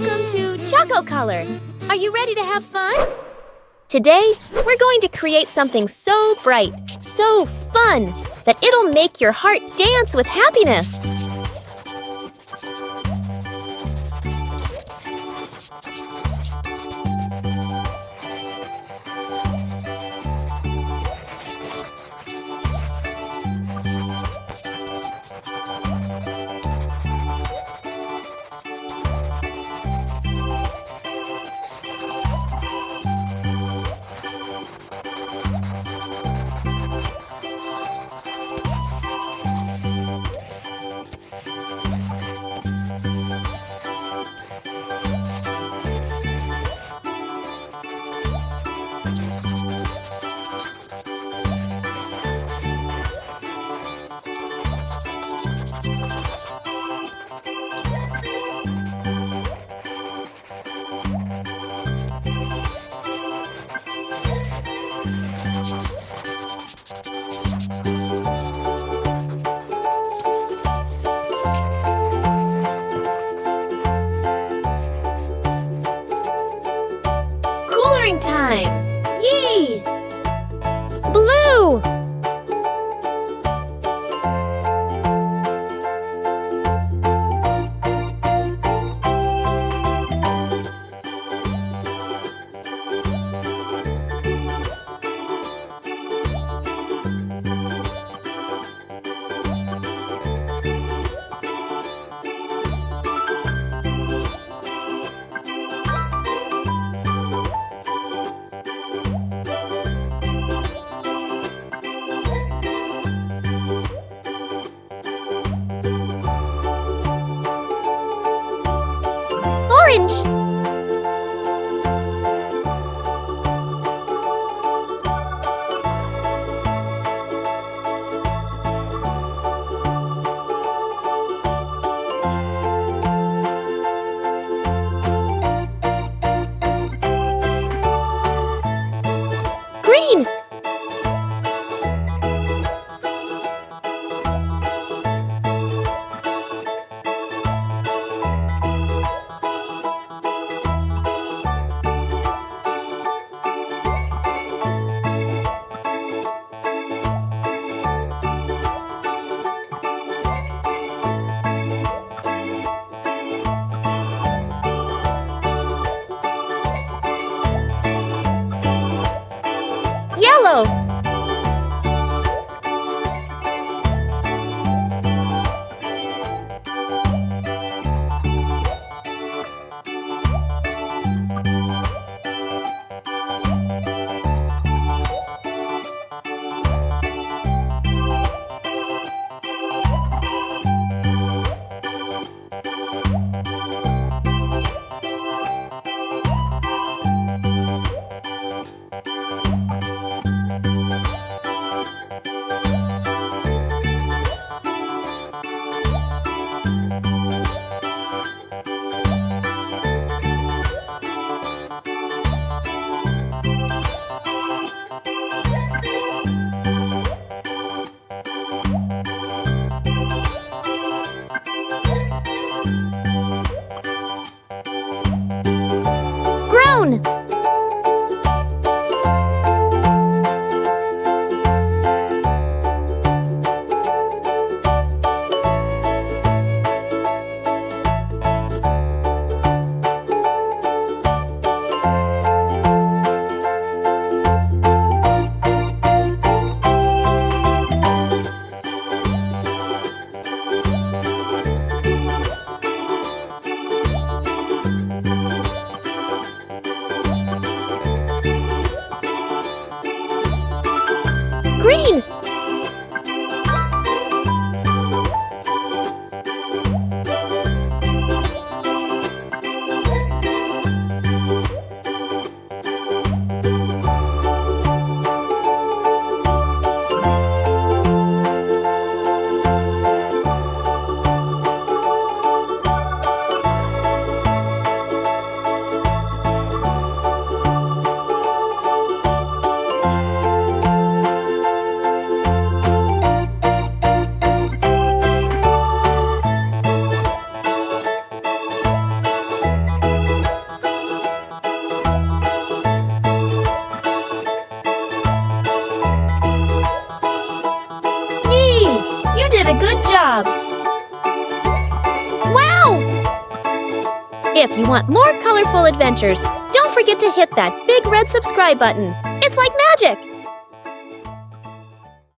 Welcome to ChocoColor. Are you ready to have fun? Today, we're going to create something so bright, so fun, that it'll make your heart dance with happiness. Coloring time! Yay! Blue! Orange! Green! Yellow! Good job! Wow! If you want more colorful adventures, don't forget to hit that big red subscribe button. It's like magic!